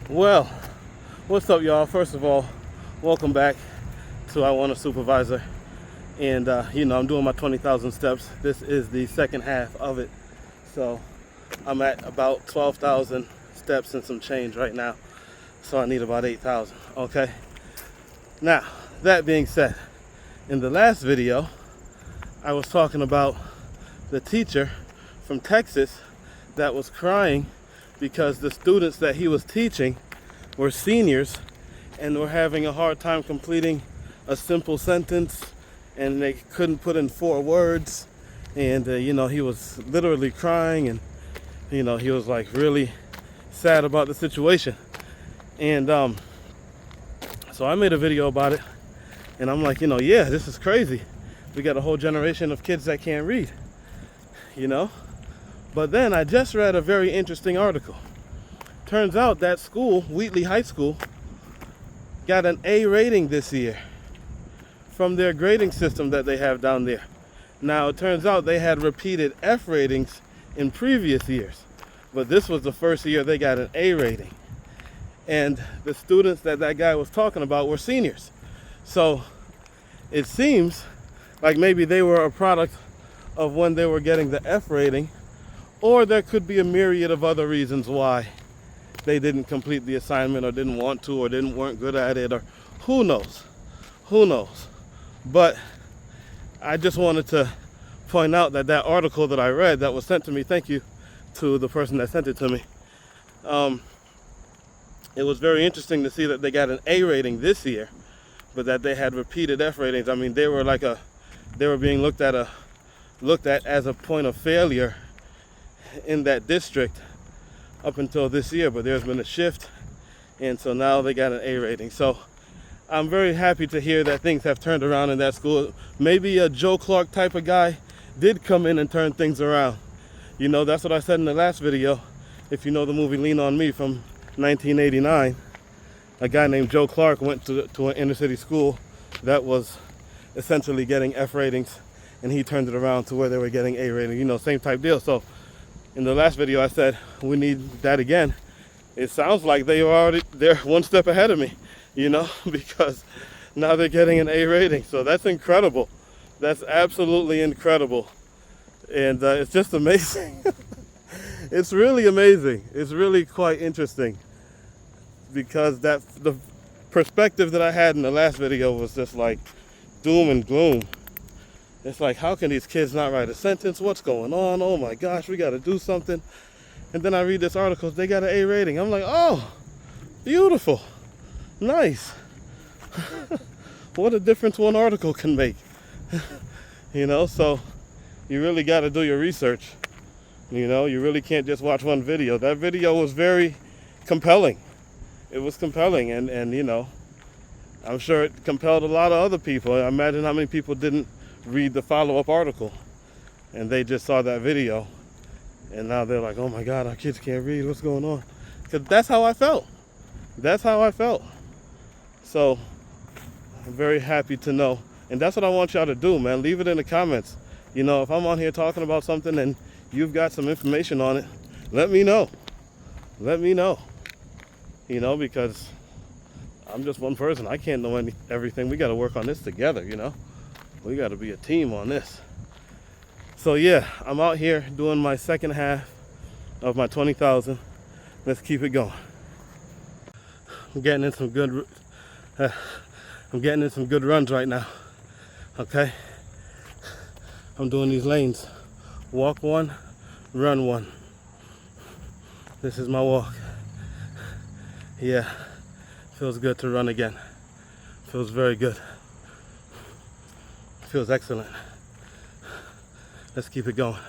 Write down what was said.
Well, what's up, y'all? First of all, welcome back to I Want a Supervisor. And, I'm doing my 20,000 steps. This is the second half of it. So I'm at about 12,000 steps and some change right now. So I need about 8,000, okay? Now, that being said, in the last video, I was talking about the teacher from Texas that was crying because the students that he was teaching were seniors and were having a hard time completing a simple sentence, and they couldn't put in 4 words. And he was literally crying, and he was like really sad about the situation. And so I made a video about it, and I'm like, yeah, this is crazy. We got a whole generation of kids that can't read, But then I just read a very interesting article. Turns out that school, Wheatley High School, got an A rating this year from their grading system that they have down there. Now, it turns out they had repeated F ratings in previous years, but this was the first year they got an A rating. And the students that guy was talking about were seniors. So it seems like maybe they were a product of when they were getting the F rating, or there could be a myriad of other reasons why they didn't complete the assignment, or didn't want to, or weren't good at it, or who knows. But I just wanted to point out that article that I read that was sent to me, thank you to the person that sent it to me. It was very interesting to see that they got an A rating this year, but that they had repeated F ratings. I mean, they were being looked at as a point of failure in that district up until this year, but there's been a shift, and so now they got an A rating. So I'm very happy to hear that things have turned around in that school. Maybe a Joe Clark type of guy did come in and turn things around. That's what I said in the last video. If you know the movie Lean on Me from 1989, a guy named Joe Clark went to an inner city school that was essentially getting F ratings, and he turned it around to where they were getting A rating. Same type deal. So in the last video I said we need that again. It sounds like they're one step ahead of me, because now they're getting an A rating. So that's incredible. That's absolutely incredible. And it's just amazing. It's really amazing. It's really quite interesting, because the perspective that I had in the last video was just like doom and gloom. It's like, how can these kids not write a sentence? What's going on? Oh my gosh, we got to do something. And then I read this article, they got an A rating. I'm like, oh, beautiful, nice. What a difference one article can make. So you really got to do your research. You really can't just watch one video. That video was very compelling. It was compelling, and I'm sure it compelled a lot of other people. I imagine how many people didn't read the follow-up article, and they just saw that video, and now they're like, oh my God, our kids can't read, what's going on? Because that's how I felt. So I'm very happy to know, and that's what I want y'all to do, man. Leave it in the comments. If I'm on here talking about something and you've got some information on it, let me know. Because I'm just one person. I can't know everything. We got to work on this together. We got to be a team on this. So yeah, I'm out here doing my second half of my 20,000. Let's keep it going. I'm getting in some good runs right now. Okay. I'm doing these lanes. Walk 1, run 1. This is my walk. Yeah, feels good to run again. Feels very good. Feels excellent. Let's keep it going.